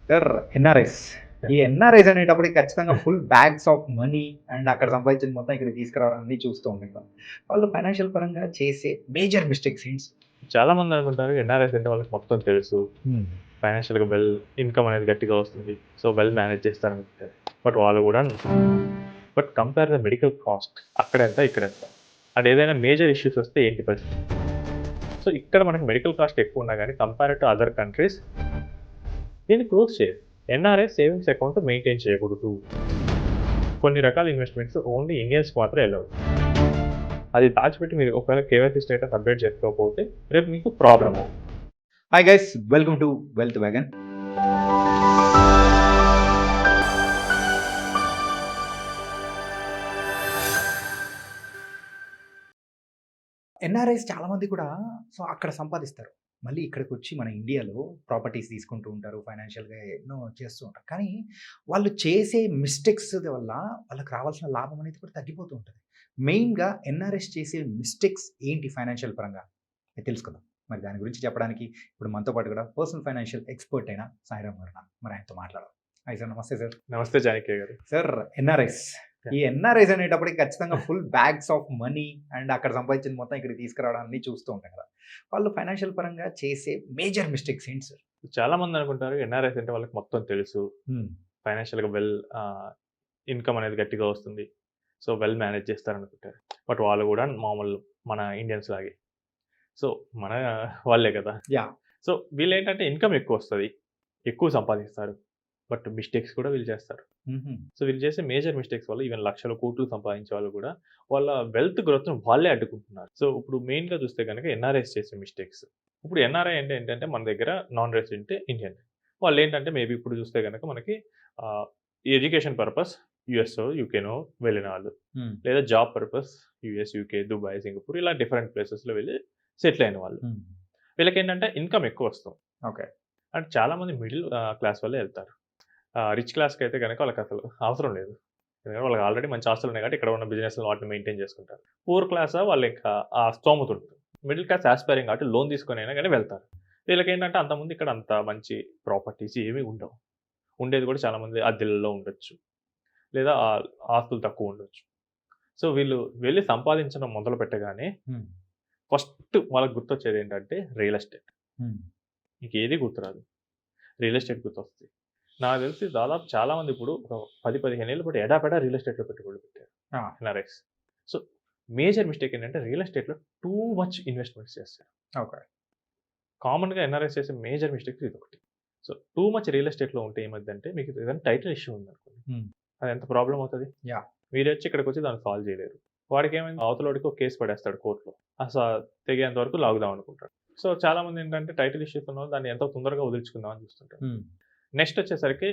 Sir NRIs. ఈ NRIs అనేటప్పటికి ఖచ్చితంగా full bags of money and అక్కడ సంపాదించింది మొత్తం ఇక్కడికి తీసుకురావడాన్ని చూస్తూ ఉంటాం. వాళ్ళు ఫైనాన్షియల్ పరంగా చేసే మేజర్ మిస్టేక్స్ ఏంటి సార్? చాలా మంది అనుకుంటారు ఎన్ఆర్ఐస్ అంటే వాళ్ళకి మొత్తం తెలుసు. ఫైనాన్షియల్‌గా ఇన్‌కమ్ అనేది గట్టిగా వస్తుంది. So, manage చేస్తారనుకుంటారు. బట్ వాళ్ళు కూడా కంపేర్ ద మెడికల్ కాస్ట్ అక్కడెంత, ఇక్కడెంత? అండ్ ఏదైనా మేజర్ ఇష్యూస్ వస్తే ఏంటి పరిస్థితి? సో, ఇక్కడ మనకి మెడికల్ కాస్ట్ ఎక్కువ ఉన్నా గానీ కంపేర్డ్ టు అదర్ కంట్రీస్ దీన్ని క్లోజ్ చేయరు. ఎన్ఆర్ఐ సేవింగ్స్ అకౌంట్ మెయింటైన్ చేయకూడదు. కొన్ని రకాల ఇన్వెస్ట్‌మెంట్స్ ఓన్లీ ఇండియన్స్‌కి మాత్రమే అలౌడ్. అది దాచిపెట్టి మీరు ఒకవేళ కేవైసీ స్టేటస్ అప్డేట్ చేసుకోకపోతే రేపు మీకు ప్రాబ్లమ్ అవుతుంది. Hi guys, welcome to wealth wagon. NRIs చాలామంది కూడా అక్కడ సంపాదిస్తారు. మళ్ళీ ఇక్కడికొచ్చి మన ఇండియాలో ప్రాపర్టీస్ తీసుకుంటూ ఉంటారు. ఫైనాన్షియల్‌గా ఎన్నో చేస్తూ ఉంటారు. కానీ వాళ్ళు చేసే మిస్టేక్స్ వల్ల వాళ్ళకి రావాల్సిన లాభం అనేది కూడా తగ్గిపోతూ ఉంటది. మెయిన్‌గా ఎన్ఆర్ఐస్ చేసే మిస్టేక్స్ ఏంటి ఫైనాన్షియల్ పరంగా? అది తెలుసుకుందాం. మరి దాని గురించి చెప్పడానికి ఇప్పుడు మనతో పాటు కూడా పర్సనల్ ఫైనాన్షియల్ ఎక్స్‌పర్ట్ అయిన సాయిరామ్ గారు ఉన్నారు. మరి ఆయనతో మాట్లాడదాం. హాయ్ సార్, నమస్తే సార్. నమస్తే జానకి గారు. Sir NRIs. ఈ ఎన్ఆర్ఐస్ అనేటప్పటికి ఖచ్చితంగా full bags of money and అక్కడ సంపాదించింది మొత్తం ఇక్కడికి తీసుకురావడాన్ని చూస్తూ ఉంటాం కదా. వాళ్ళు ఫైనాన్షియల్ పరంగా చేసే మేజర్ మిస్టేక్స్ ఏంటి సార్? చాలా మంది అనుకుంటారు ఎన్ఆర్ఐస్ అంటే వాళ్ళకి మొత్తం తెలుసు. ఫైనాన్షియల్‌గా ఇన్‌కమ్ అనేది గట్టిగా వస్తుంది. So, manage చేస్తారనుకుంటారు. బట్ వాళ్ళు కూడా మామూలు మన ఇండియన్స్ లాగే. సో, మన వాళ్ళే కదా! యాహ్! సో, వీళ్ళేంటంటే ఇన్‌కమ్ ఎక్కువొస్తది. ఎక్కువ సంపాదిస్తారు. బట్ మిస్టేక్స్ కూడా వీళ్ళు చేస్తారు. సో, వీళ్ళు చేసే మేజర్ మిస్టేక్స్ వల్ల ఈవెన్ లక్షలు, కోట్లు సంపాదించే వాళ్ళు కూడా వాళ్ళ వెల్త్ గ్రోత్‌ని వాళ్ళే అడ్డుకుంటున్నారు. సో, ఇప్పుడు మెయిన్‌గా చూస్తే గనుక ఎన్ఆర్ఐస్ చేసే మిస్టేక్స్. ఇప్పుడు ఎన్ఆర్ఐ అంటే ఏంటంటే మన దగ్గర నాన్ రెసిడెంట్ ఇండియన్. వాళ్ళేంటంటే మేబీ ఇప్పుడు చూస్తే గనక మనకి ఆహ్, ఎడ్యుకేషన్ పర్పస్ యూఎస్‌ఓ, యూకేనో వెళ్ళిన వాళ్ళు. లేదా job purpose US, UK, Dubai, Singapore ఇలా డిఫరెంట్ ప్లేసెస్‌లో వెళ్ళి సెటిల్ అయిన వాళ్ళు. వీళ్ళకేంటంటే ఇన్‌కమ్ ఎక్కువొస్తుంది. ఓకే. అండ్ చాలామంది మిడిల్ క్లాస్ వాళ్ళే ఎళ్తారు. రిచ్ క్లాస్‌కైతే గనక వాళ్ళకసలు అవసరం లేదు. ఎందుకంటే వాళ్ళకి ఆల్రెడీ మంచి ఆస్తులున్నాయి కాబట్టి ఇక్కడ ఉన్న బిజినెస్‌లు వాటిని మెయింటైన్ చేసుకుంటారు. పూర్ క్లాసా వాళ్ళింకా ఆ స్తోమత ఉంటుంది. మిడిల్ క్లాస్ యాస్పైరింగ్ కాబట్టి లోన్ తీసుకొనైనా గానీ వెళ్తారు. వీళ్ళకేంటంటే అంతకుముందు ఇక్కడ అంత మంచి ప్రాపర్టీస్ ఏమీ ఉండవు. ఉండేది కూడా చాలామంది అద్దెలలో ఉండొచ్చు. లేదా ఆస్తులు తక్కువ ఉండొచ్చు. సో, వీళ్ళు వెళ్లి సంపాదించడం మొదలు పెట్టగానే ఫస్ట్ వాళ్ళకి గుర్తొచ్చేదేంటంటే రియల్ ఎస్టేట్. ఇంకేది గుర్తురాదు. Real estate గుర్తొస్తది. నాకు తెలిసి దాదాపు చాలామంది ఇప్పుడు ఒక 10, 15 ఏళ్ల పాటు ఎడాపెడా రియల్ ఎస్టేట్‌లో పెట్టుబడులు పెట్టారు. ఎన్ఆర్ఐస్. సో, మేజర్ మిస్టేక్ ఏంటంటే రియల్ ఎస్టేట్‌లో టూ మచ్ ఇన్వెస్ట్‌మెంట్స్ చేస్తారు. ఓకే. కామన్‌గా ఎన్ఆర్ఐస్ చేసే మేజర్ మిస్టేక్స్ ఇదొకటి. సో, టూ మచ్ రియల్ ఎస్టేట్‌లో ఉంటే ఏమైద్దంటే మీకు ఏదైనా టైటిల్ ఇష్యూ ఉందనుకోండి. అది ఎంత ప్రాబ్లమ్ అవుతది? యాహ్! మీరొచ్చి ఇక్కడికొచ్చి దాన్ని సాల్వ్ చేయలేరు. వాడికేమైంది అవతలోడికి ఒక కేస్ పడేస్తాడు కోర్ట్‌లో. తెగేంత వరకు లాగుదాం అనుకుంటాడు. సో, చాలామంది ఏంటంటే టైటిల్ ఇష్యూస్ ఉన్నవాళ్ళు దాన్ని ఎంతో తొందరగా వదిలించుకుందాం అని చూస్తుంటారు. నెక్స్ట్ వచ్చేసరికి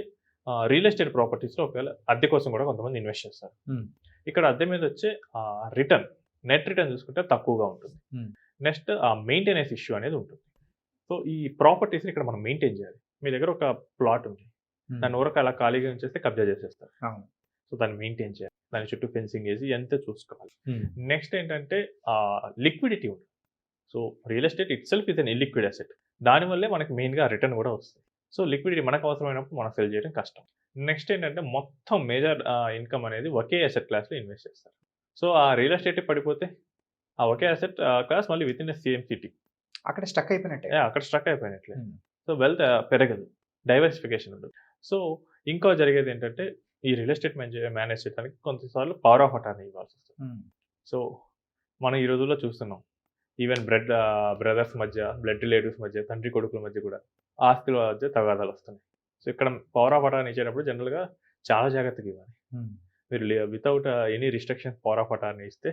రియల్ ఎస్టేట్ ప్రాపర్టీస్‌లో ఒకవేళ అద్దె కోసం కూడా కొంతమంది ఇన్వెస్ట్ చేస్తారు. ఇక్కడ అద్దె మీద వచ్చే రిటర్న్, నెట్ రిటర్న్ చూసుకుంటే తక్కువగా ఉంటుంది. నెక్స్ట్ మెయింటెనెన్స్ ఇష్యూ అనేది ఉంటుంది. సో, ఈ ప్రాపర్టీస్‌ని ఇక్కడ మనం మెయింటైన్ చేయాలి. మీ దగ్గర ఒక ప్లాట్ ఉంది. దాన్ని ఊరక అలా ఖాళీగా ఉంచేస్తే కబ్జా చేసేస్తారు. అవును. సో, దాన్ని మెయింటైన్ చేయాలి. దాని చుట్టూ ఫెన్సింగ్ ఏసి ఎంత చూసుకోవాలి. నెక్స్ట్ ఏంటంటే లిక్విడిటీ ఉంటుంది. So, real estate itself is an illiquid asset. దానివల్లే మనకి మెయిన్‌గా రిటర్న్ కూడా వస్తుంది. సో, లిక్విడిటీ మనకు అవసరమైనప్పుడు మనం సెల్ చేయడం కష్టం. నెక్స్ట్ ఏంటంటే మొత్తం మేజర్ ఇన్‌కమ్ అనేది ఒకే అసెట్ క్లాస్‌లో ఇన్వెస్ట్ చేస్తారు. సో, ఆ రియల్ ఎస్టేటే పడిపోతే ఆ ఒకే అసెట్ క్లాస్ మళ్ళీ వితిన్ సేమ్ సిటీ. అక్కడ స్టక్ అయిపోయినట్టే. అక్కడ స్ట్రక్ అయిపోయినట్లే. సో, వెల్త్ పెరగదు. డైవర్సిఫికేషన్ ఉండదు. సో, ఇంకా జరిగేదేంటంటే ఈ రియల్ ఎస్టేట్ మేనేజ్ చేయడానికి కొంతసార్లు పవర్ ఆఫ్ అటార్నీ ఇవ్వాల్సొస్తది. సో, మనం ఈ రోజుల్లో చూస్తున్నాం. ఈవెన్ బ్రదర్స్ మధ్య, బ్లడ్ రిలేటివ్స్ మధ్య, తండ్రి కొడుకుల మధ్య కూడా ఆస్తుల మధ్య తగాదాలొస్తున్నాయి. సో, ఇక్కడ పవర్ ఆఫ్ అటార్నీ ఇచ్చేటప్పుడు జనరల్‌గా చాలా జాగ్రత్తగా ఇవ్వాలి. మీరు without any restrictions power of attorney ఇస్తే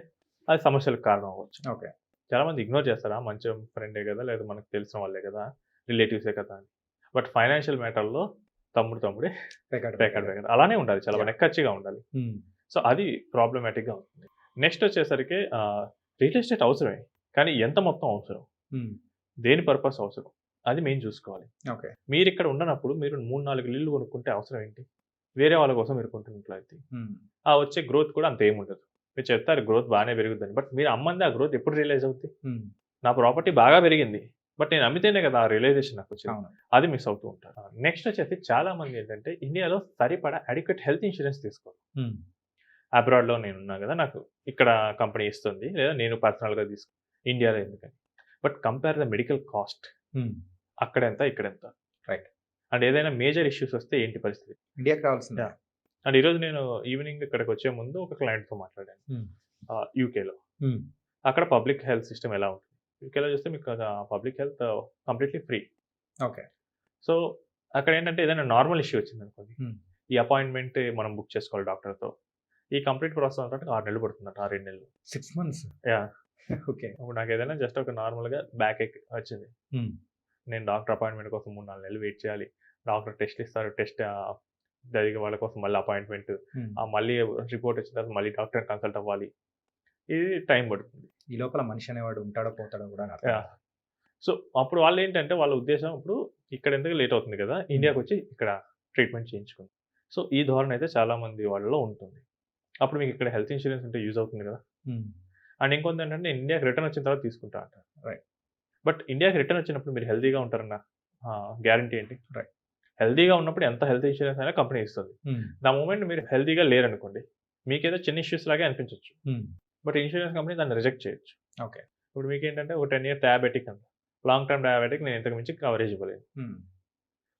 అది సమస్యలకు కారణం అవ్వచ్చు. ఓకే. చాలామంది ఇగ్నోర్ చేస్తారు. మంచి ఫ్రెండే కదా! లేదా మనకు తెలిసిన వాళ్ళే కదా! రిలేటివ్సే కదా! అని. బట్ ఫైనాన్షియల్ మ్యాటర్‌లో తమ్ముడే పేకాడు. అలానే ఉండాలి. చాలా నిక్కచ్చిగా ఉండాలి. సో, అది ప్రాబ్లమాటిక్‌గా ఉంటుంది. నెక్స్ట్ వచ్చేసరికి రియల్ ఎస్టేట్ అవసరమే. కానీ ఎంత మొత్తం అవసరం? దేని పర్పస్ అవసరం? అది మెయిన్ చూసుకోవాలి. ఓకే. మీరిక్కడ ఉండనప్పుడు మీరు 3, 4 ఇల్లులు కొనుక్కుంటే అవసరం ఏంటి? వేరే వాళ్ళ కోసం మీరు కొంటున్నట్లయితే. ఆ వచ్చే గ్రోత్ కూడా అంత ఏముండదు. మీరు చెప్తారు గ్రోత్ బాగానే పెరుగుద్దని. బట్ మీరు అమ్మంది ఆ గ్రోత్ ఎప్పుడు రియలైజ్ అవుద్ది? నా ప్రాపర్టీ బాగా పెరిగింది. బట్ నేను అమ్మితేనే కదా ఆ రియలైజేషన్ నాకు వచ్చింది. అవును. అది మిస్ అవుతూ ఉంటారు. నెక్స్ట్ వచ్చేసి చాలా మంది ఏంటంటే ఇండియాలో సరిపడా అడిక్వేట్ హెల్త్ ఇన్సూరెన్స్ తీసుకోరు. హ్మ్. అబ్రాడ్‌లో నేనున్నా గదా! నాకు ఇక్కడ కంపెనీ ఇస్తుంది. లేదా నేను పర్సనల్‌గా ఇండియాలో ఎందుకని. But compare the medical cost హ్మ్. అక్కడెంత, ఇక్కడెంత. రైట్. అండ్ ఏదైనా మేజర్ ఇష్యూస్ వస్తే ఏంటి పరిస్థితి? ఇండియాకి రావాల్సిందే. యాహ్! అండ్ ఈరోజు నేను ఈవినింగ్ ఇక్కడికొచ్చే ముందు ఒక క్లయింట్‌తో మాట్లాడాను. హ్మ్. యూకేలో. హ్మ్. అక్కడ పబ్లిక్ హెల్త్ సిస్టమ్ ఎలా ఉంటుంది? యూకేలో చూస్తే మీకు public health completely free. Okay. So, అక్కడేంటంటే ఏదైనా నార్మల్ ఇష్యూ వచ్చిందనుకోండి. హ్మ్. ఈ అపాయింట్‌మెంట్ మనం బుక్ చేసుకోవాలి డాక్టర్‌తో. ఈ కంప్లీట్ ప్రాసెస్ అంతా 6 నెలలు పడుతుందట. 6, 7 నెలలు. 6 మంత్స్. యాహ్! ఓకే. ఇప్పుడు నాకేదైనా జస్ట్ ఒక నార్మల్‌గా బ్యాక్ ఏక్ వచ్చింది. హ్మ్. నేను డాక్టర్ అపాయింట్‌మెంట్ కోసం 3, 4 నెలలు వెయిట్ చేయాలి. డాక్టర్ టెస్ట్‌లు ఇస్తారు. టెస్ట్ జరిగే వాళ్ళ కోసం మళ్ళీ అపాయింట్‌మెంట్. హ్మ్. మళ్ళీ రిపోర్ట్ వచ్చిన తర్వాత మళ్ళీ డాక్టర్‌ని కన్సల్ట్ అవ్వాలి. ఇది టైం పడుతుంది. ఈ లోపల మనిషి అనేవాడు ఉంటాడో పోతాడో కూడా నాకు అర్థం యాహ్! కాదు. సో, అప్పుడు వాళ్ళేంటంటే వాళ్ళ ఉద్దేశ్యం ఇప్పుడు ఇక్కడ ఎందుకు లేట్ అవుతుంది కదా! ఇండియాకొచ్చి ఇక్కడ ట్రీట్మెంట్ చేయించుకుందాం. సో, ఈ ధోరణి అయితే చాలా మంది వాళ్ళలో ఉంటుంది. అప్పుడు మీకు ఇక్కడ హెల్త్ ఇన్స్యూరెన్స్ ఉంటే యూజ్ అవుతుంది కదా! హ్మ్. అండ్ ఇంకొందేంటంటే నేను ఇండియాకి రిటర్న్ వచ్చిన తర్వాత తీసుకుంటా అంటారు. రైట్. బట్ ఇండియాకి రిటర్న్ వచ్చినప్పుడు మీరు హెల్తీగా ఉంటారన్న గ్యారంటీ ఏంటి? రైట్. హెల్తీగా ఉన్నప్పుడు ఎంత హెల్త్ ఇన్స్యూరెన్స్ అయినా కంపెనీ ఇస్తుంది. హ్మ్. ద మూమెంట్ మీరు హెల్తీగా లేరనుకోండి, మీకేదో చిన్న ఇష్యూస్ లాగే అనిపించొచ్చు. హ్మ్. బట్ ఇన్స్యూరెన్స్ కంపెనీ దాన్ని రిజెక్ట్ చేయొచ్చు. ఓకే. ఇప్పుడు మీకేంటంటే ఒక 10 ఇయర్ డయాబెటిక్ అంట. లాంగ్ టర్మ్ డయాబెటిక్ నేను ఇంతకు మించి కవరేజ్ ఇవ్వలేను. హ్మ్.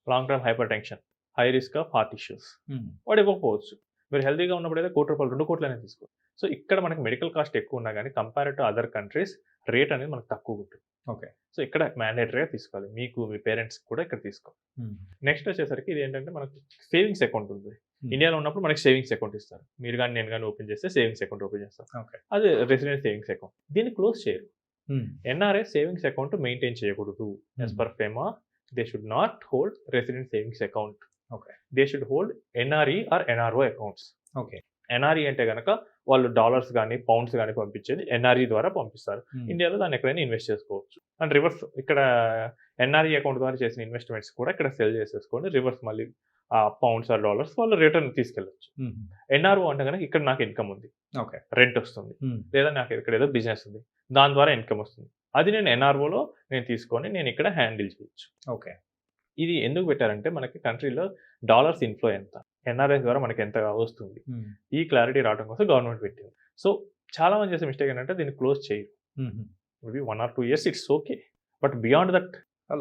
Long term hyper tension, high risk of heart issues హ్మ్. వాడు ఇవ్వకపోవచ్చు. మీరు హెల్తీగా ఉన్నప్పుడైతే ₹1,00,00,000, 2,00,00,000 తీసుకో. సో, ఇక్కడ మనకి మెడికల్ కాస్ట్ ఎక్కువ ఉన్నా గానీ compare to other countries rate అనేది మనకు తక్కువగుంటుంది. ఓకే. సో, ఇక్కడ మ్యాండేటరీగా తీసుకోవాలి. మీకు, మీ పేరెంట్స్‌కి కూడా ఇక్కడ తీసుకోవాలి. హ్మ్. నెక్స్ట్ వచ్చేసరికి ఇదేంటంటే మనకు సేవింగ్స్ అకౌంట్ ఉంది. హ్మ్. ఇండియాలో ఉన్నప్పుడు మనకి సేవింగ్స్ అకౌంట్ ఇస్తారు. మీరు గాని, నేను గాని ఓపెన్ చేస్తే సేవింగ్స్ అకౌంట్ ఓపెన్ చేస్తాం. ఓకే. అది రెసిడెంట్ సేవింగ్స్ అకౌంట్. దీన్ని క్లోజ్ చేయరు. హ్మ్. ఎన్ఆర్ఐ సేవింగ్స్ అకౌంట్ మెయింటైన్ చేయకూడదు. As per FEMA they should not hold resident savings account. Okay. They should hold NRE or NRO accounts. Okay. NRE అంటే గనక వాళ్ళు dollars గాని, పౌండ్స్ గాని పంపించేది ఎన్ఆర్ఈ ద్వారా పంపిస్తారు. హ్మ్. ఇండియాలో దాన్ని ఎక్కడైనా ఇన్వెస్ట్ చేసుకోవచ్చు. అండ్ రివర్స్ ఇక్కడ ఎన్ఆర్ఈ అకౌంట్ ద్వారా చేసిన ఇన్వెస్ట్‌మెంట్స్ కూడా ఇక్కడ సెల్ చేసేసుకొని రివర్స్ మళ్ళీ పౌండ్స్ ఆర్ డాలర్స్ వాళ్ళు రిటర్న్ తీసుకెళ్ళొచ్చు. హుహు. ఎన్ఆర్ఓ అంటే గనక ఇక్కడ నాకు ఇన్‌కమ్ ఉంది. ఓకే. రెంట్ వస్తుంది. హ్మ్. లేదా నాకు ఇక్కడ ఏదో బిజినెస్ ఉంది. దాని ద్వారా ఇన్‌కమ్ వస్తుంది. అది నేను ఎన్ఆర్ఓలో నేను తీసుకొని నేను ఇక్కడ హ్యాండిల్ చేయొచ్చు. ఓకే. ఇది ఎందుకు పెట్టారంటే మనకి కంట్రీలో డాలర్స్ ఇన్‌ఫ్లో ఎంత? ఎన్ఆర్ఐస్ ద్వారా మనకి ఎంత వస్తుంది? హ్మ్. ఈ క్లారిటీ రావడం కోసం గవర్నమెంట్ పెట్టింది. సో, చాలా మంది చేసే మిస్టేక్ ఏంటంటే దీన్ని క్లోజ్ చేయరు. హుహు. Maybe 1 or 2 years it's okay. But beyond that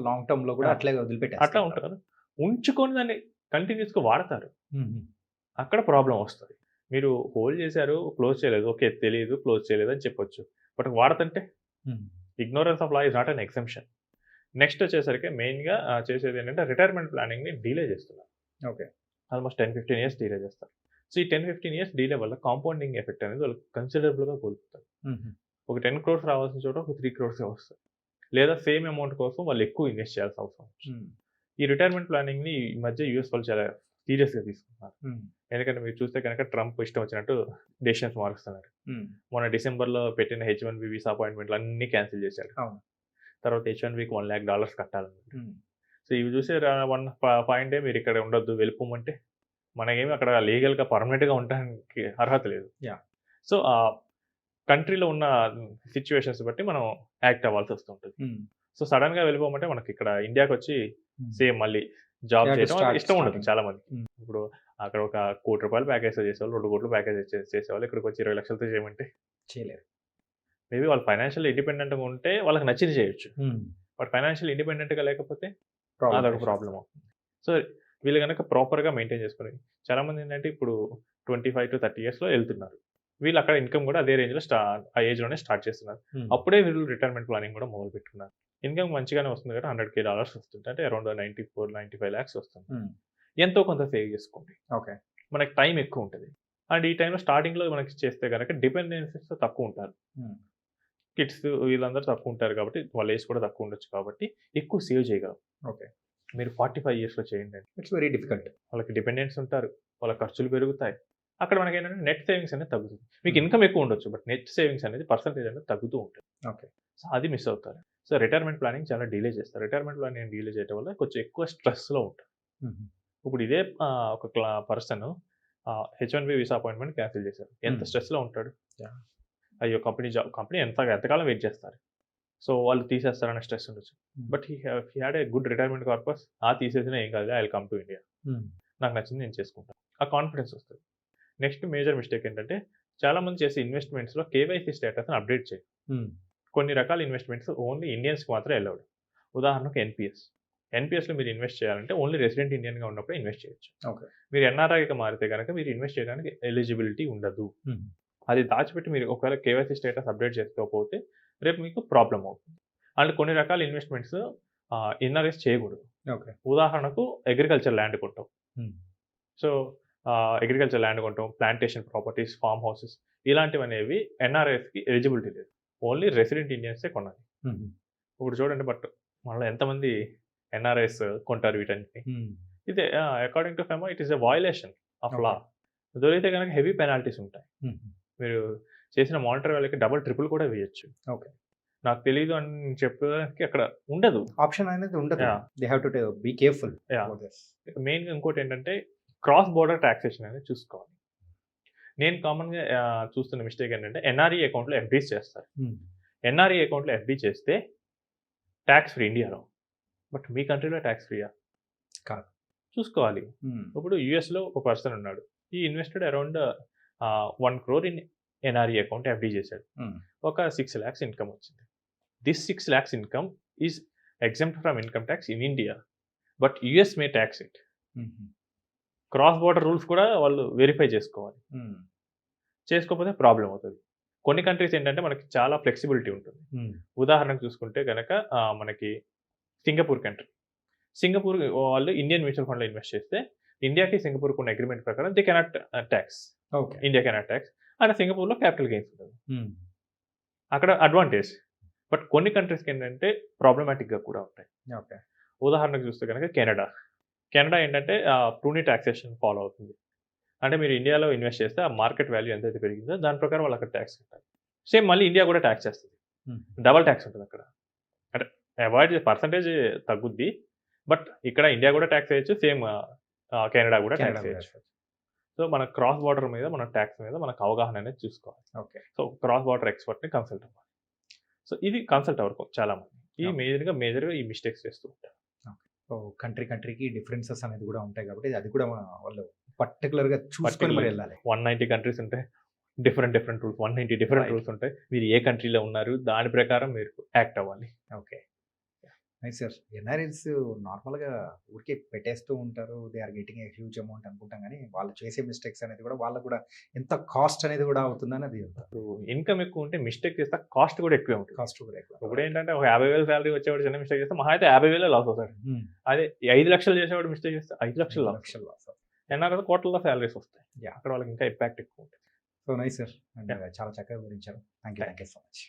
long టర్మ్‌లో కూడా ఆ! అట్లాగే వదిలిపెట్టేస్తారు. అట్లా ఉంటది కదా! ఉంచుకొని దాన్ని కంటిన్యూయస్‌గా వాడతారు. హుహు. అక్కడ ప్రాబ్లమ్ వస్తది. మీరు హోల్డ్ చేశారు, క్లోజ్ చేయలేదు. ఓకే. తెలీదు, క్లోజ్ చేయలేదు అని చెప్పొచ్చు. బట్ వాడతంటే హ్మ్. Ignorance of law is not an exemption. Next వచ్చేసరికి మెయిన్‌గా చేసేదేంటంటే రిటైర్మెంట్ ప్లానింగ్‌ని డిలే చేస్తున్నారు. ఓకే. ఆల్మోస్ట్ 10, 15 ఇయర్స్ డిలే చేస్తారు. సో, ఈ 10, 15 ఇయర్స్ డిలే వల్ల కాంపౌండింగ్ ఎఫెక్ట్ అనేది వాళ్ళకి కన్సిడరబుల్‌గా కోల్పోతారు. హుహు. ఒక 10 క్రోర్స్ రావాల్సిన చోట ఒక 3 క్రోర్సే వస్తాయి. లేదా సేమ్ అమౌంట్ కోసం వాళ్ళు ఎక్కువ ఇన్వెస్ట్ చేయాల్సిన అవసరం ఉంటుంది. హ్మ్. ఈ రిటైర్మెంట్ ప్లానింగ్‌ని ఈ మధ్య యూఎస్ వాళ్ళు చాలా సీరియస్‌గా తీసుకుంటున్నారు. హ్మ్. ఎందుకంటే మీరు చూస్తే గనక ట్రంప్ ఇష్టం వచ్చినట్టు డెసిషన్స్ మారుస్తున్నారు. హ్మ్. మొన్న డిసెంబర్‌లో పెట్టిన హెచ్-1బీ వీసా అపాయింట్‌మెంట్‌లు అన్నీ క్యాన్సిల్ చేశాడు. అవును. తర్వాత హెచ్-1బీకి $1,00,000 కట్టాలన్నాడు. హ్మ్. సో, ఇవి చూసి వన్ పాయింట్ మీరు ఇక్కడ ఉండొద్దు వెళ్ళిపోమంటే మనకేమి అక్కడ లీగల్‌గా పర్మనెంట్‌గా ఉండడానికి అర్హత లేదు. యాహ్! సో, కంట్రీలో ఉన్న సిట్యుయేషన్స్ బట్టి మనం యాక్ట్ అవ్వాల్సి వస్తుంటది. హ్మ్. సో, సడెన్‌గా వెళ్ళిపోమంటే మనకి ఇక్కడ ఇండియాకొచ్చి హ్మ్. సేమ్ మళ్ళీ జాబ్ యూ హావ్ టు చేయడం స్టార్ట్ ఇష్టం ఉండదు స్టార్టింగ్. చాలా మందికి. హ్మ్. ఇప్పుడు అక్కడ ఒక ₹1,00,00,000 ప్యాకేజ్‌తో చేసేవాళ్ళు, 2,00,00,000 ప్యాకేజ్ చేసేవాళ్ళు ఇక్కడికొచ్చి 20,00,000తో చేయమంటే చేయలేరు. మేబీ వాళ్ళు ఫైనాన్షియల్ ఇండిపెండెంట్‌గా ఉంటే వాళ్ళకి నచ్చింది చేయొచ్చు. హ్మ్. బట్ ఫైనాన్షియల్ ఇండిపెండెంట్‌గా లేకపోతే ప్రాబ్లమ్ అదొక ఫేస్ ప్రాబ్లమ్ అవుతుంది. సో, వీళ్ళు గనక ప్రాపర్‌గా మెయింటైన్ చేసుకొని చాలామంది ఏంటంటే ఇప్పుడు 25-30 ఇయర్స్‌లో ఎళ్తున్నారు. వీళ్ళు అక్కడ ఇన్‌కమ్ కూడా అదే రేంజ్‌లో ఆ ఏజ్‌లోనే స్టార్ట్ చేస్తున్నారు. హ్మ్. అప్పుడే వీళ్ళు రిటైర్మెంట్ ప్లానింగ్ కూడా మొదలుపెట్టుకున్నారు. ఇన్‌కమ్ మంచిగానే వస్తుంది కదా! $100,000 వస్తుంది. అంటే అరౌండ్ 94-95 లాక్స్ వస్తుంది. హ్మ్. ఎంతో కొంత సేవ్ చేసుకోండి. ఓకే. మనకి టైం ఎక్కువ ఉంటది. అండ్ ఈ టైంలో స్టార్టింగ్‌లో మనకి చేస్తే గనక డిపెండెన్సీస్ తక్కువ ఉంటారు. హ్మ్. కిడ్స్ వీళ్ళందరూ తక్కువ ఉంటారు కాబట్టి వాళ్ళ ఏజ్ కూడా తక్కువ ఉండొచ్చు కాబట్టి ఎక్కువ సేవ్ చేయగలం. ఓకే. మీరు 45 ఇయర్స్‌లో చేయండి. It's very difficult. వాళ్ళకి డిపెండెంట్స్ ఉంటారు. వాళ్ళ ఖర్చులు పెరుగుతాయి. అక్కడ మనకేంటంటే నెట్ సేవింగ్స్ అనేది తగ్గుతుంది. మీకు హ్మ్. ఇన్‌కమ్ ఎక్కువ ఉండొచ్చు. బట్ నెట్ సేవింగ్స్ అనేది పర్సెంటేజ్ అనేది తగ్గుతూ ఉంటుంది. ఓకే. సో, అది మిస్ అవుతారు. సో, రిటైర్మెంట్ ప్లానింగ్ చాలా డిలే చేస్తారు. రిటైర్మెంట్ ప్లానింగ్ డిలే చేయడం వల్ల కొంచెం ఎక్కువ స్ట్రెస్‌లో ఉంటారు. హుహు. ఇప్పుడు ఇదే ఒక person H-1B visa appointment cancel చేశారు. ఎంత హ్మ్. స్ట్రెస్‌లో ఉంటాడు? యాహ్! అయ్యో! కంపెనీ ఎంతకాలం వెయిట్ చేస్తారు. సో వాళ్ళు తీసేస్తారనే స్ట్రెస్ ఉండొచ్చు. But he had a good retirement corpus. తీసేసినా ఏం కాదు, I will come to India, నాకు నచ్చింది నేను చేసుకుంటాను, ఆ కాన్ఫిడెన్స్ వస్తుంది. నెక్స్ట్ మేజర్ మిస్టేక్ ఏంటంటే చాలామంది చేసే ఇన్వెస్ట్మెంట్స్లో కేవైసీ స్టేటస్ని అప్డేట్ చేయాలి. కొన్ని రకాల ఇన్వెస్ట్మెంట్స్ ఓన్లీ ఇండియన్స్కి మాత్రమే అలౌడ్. ఉదాహరణకు ఎన్పిఎస్లో మీరు ఇన్వెస్ట్ చేయాలంటే ఓన్లీ రెసిడెంట్ ఇండియన్గా ఉన్నప్పుడు ఇన్వెస్ట్ చేయొచ్చు. ఓకే. మీరు ఎన్ఆర్ఐగా మారితే కనుక మీరు ఇన్వెస్ట్ చేయడానికి ఎలిజిబిలిటీ ఉండదు. అది దాచిపెట్టి మీరు ఒకవేళ కేవైసీ స్టేటస్ అప్డేట్ చేసుకోకపోతే రేపు మీకు ప్రాబ్లం అవుతుంది. అండ్ కొన్ని రకాల ఇన్వెస్ట్మెంట్స్ ఎన్ఆర్ఐస్ చేయకూడదు. ఓకే. ఉదాహరణకు అగ్రికల్చర్ ల్యాండ్ కొంటాం. సో అగ్రికల్చర్ ల్యాండ్ కొంటాం, ప్లాంటేషన్ ప్రాపర్టీస్, ఫామ్ హౌసెస్, ఇలాంటివి అనేవి ఎన్ఆర్ఐస్కి ఎలిజిబిలిటీ లేదు. ఓన్లీ రెసిడెంట్ ఇండియన్సే కొనాలి. ఇప్పుడు చూడండి, బట్ మళ్ళీ ఎంతమంది ఎన్ఆర్ఐస్ కొంటారు వీటన్నిటిని. ఇదే according to FEMA it is a violation of law. దొరికితే కనుక హెవీ పెనాల్టీస్ ఉంటాయి. మీరు చేసిన మానిటరీ వాళ్ళకి డబుల్ ట్రిపుల్ కూడా వేయచ్చు. ఓకే. నాకు తెలియదు అని చెప్పడానికి అక్కడ ఉండదు, ఆప్షన్ అనేది ఉండదు. They have to be careful. మెయిన్గా ఇంకోటి ఏంటంటే క్రాస్ బోర్డర్ ట్యాక్సేషన్ అనేది చూసుకోవాలి. నేను కామన్గా చూస్తున్న మిస్టేక్ ఏంటంటే ఎన్ఆర్ఈ అకౌంట్లో ఎఫ్డీస్ చేస్తారు. ఎన్ఆర్ఈ అకౌంట్లో ఎఫ్డీ చేస్తే ట్యాక్స్ ఫ్రీ ఇండియాలో, బట్ మీ కంట్రీలో ట్యాక్స్ ఫ్రీయా కాదు, చూసుకోవాలి. ఇప్పుడు యూఎస్లో ఒక పర్సన్ ఉన్నాడు, ఈ invested around 1 crore in NRE account FD చేశాడు. ఒక 6 lakhs ఇన్కమ్ వచ్చింది. This 6 lakhs income is exempt from income tax in India, but US May tax it. Cross border rules కూడా వాళ్ళు వెరిఫై చేసుకోవాలి. చేసుకోకపోతే ప్రాబ్లం అవుతుంది. కొన్ని కంట్రీస్ ఏంటంటే మనకి చాలా ఫ్లెక్సిబిలిటీ ఉంటుంది. ఉదాహరణకు చూసుకుంటే కనుక మనకి సింగపూర్ కంట్రీ. సింగపూర్ వాళ్ళు ఇండియన్ మ్యూచువల్ ఫండ్లో ఇన్వెస్ట్ చేస్తే ఇండియాకి సింగపూర్కి ఉన్న అగ్రిమెంట్ ప్రకారం they cannot tax. Okay. India cannot tax. And సింగపూర్లో క్యాపిటల్ గెయిన్స్ ఉంటుంది, అక్కడ అడ్వాంటేజ్. బట్ కొన్ని కంట్రీస్కి ఏంటంటే ప్రాబ్లమాటిక్గా కూడా ఉంటాయి. ఓకే. ఉదాహరణకు చూస్తే కనుక కెనడా ఏంటంటే ప్రూని ట్యాక్సేషన్ ఫాలో అవుతుంది. అంటే మీరు ఇండియాలో ఇన్వెస్ట్ చేస్తే ఆ మార్కెట్ వాల్యూ ఎంతైతే పెరిగిందో దాని ప్రకారం వాళ్ళు అక్కడ ట్యాక్స్ కట్టాలి. సేమ్ మళ్ళీ ఇండియా కూడా ట్యాక్స్ చేస్తుంది, డబల్ ట్యాక్స్ ఉంటుంది అక్కడ. అంటే అవాయిడ్ పర్సంటేజ్ తగ్గుద్ది, బట్ ఇక్కడ ఇండియా కూడా ట్యాక్స్ వేయచ్చు, సేమ్ కెనడా కూడా ట్యాక్స్ వేయచ్చు. సో మన క్రాస్ బార్డర్ మీద, మన ట్యాక్స్ మీద మనకు అవగాహన అనేది చూసుకోవాలి. ఓకే. సో క్రాస్ బార్డర్ ఎక్స్పర్ట్ని కన్సల్ట్ అవ్వాలి. సో ఇది కన్సల్ట్ అవ్వరు చాలా మంది. ఈ మేజర్గా ఈ మిస్టేక్స్ చేస్తూ ఉంటారు. కంట్రీకి డిఫరెన్సెస్ అనేది కూడా ఉంటాయి కాబట్టి అది కూడా వాళ్ళు పర్టికులర్గా చూసుకొని మరి వెళ్ళాలి. 190 కంట్రీస్ ఉంటాయి, డిఫరెంట్ రూల్స్, 190 డిఫరెంట్ రూల్స్ ఉంటాయి. మీరు ఏ కంట్రీలో ఉన్నారు దాని ప్రకారం మీరు యాక్ట్ అవ్వాలి. ఓకే. Nice sir. ఎన్ఆర్ఎల్స్ నార్మల్గా ఊరికే పెట్టేస్తూ ఉంటారు, they are getting a huge amount అనుకుంటాం, కానీ వాళ్ళు చేసే మిస్టేక్స్ అనేది కూడా వాళ్ళకు కూడా ఎంత కాస్ట్ అనేది కూడా అవుతుందని అది ఇన్కమ్ ఎక్కువ ఉంటే మిస్టేక్ చేస్తే కాస్ట్ కూడా ఎక్కువే ఉంటుంది. కాస్ట్ కూడా ఎక్కువ. ఇప్పుడు ఏంటంటే ఒక 50,000 శాలరీ వచ్చేవాడు చిన్న మిస్టేక్ చేస్తే మహా అయితే 50,000 లాస్ అవుతాడు. అదే 5 లక్షలు చేసేవాడు మిస్టేక్ చేస్తే 5 లక్షలు లాస్. ఎన్ఆర్ఎల్ కోట్లలో శాలరీస్ వస్తాయి, అక్కడ వాళ్ళకి ఇంకా ఇంపాక్ట్ ఎక్కువ ఉంటుంది. సో నైస్ సార్, అండ్ చాలా చక్కగా వివరించారు. Thank you so much.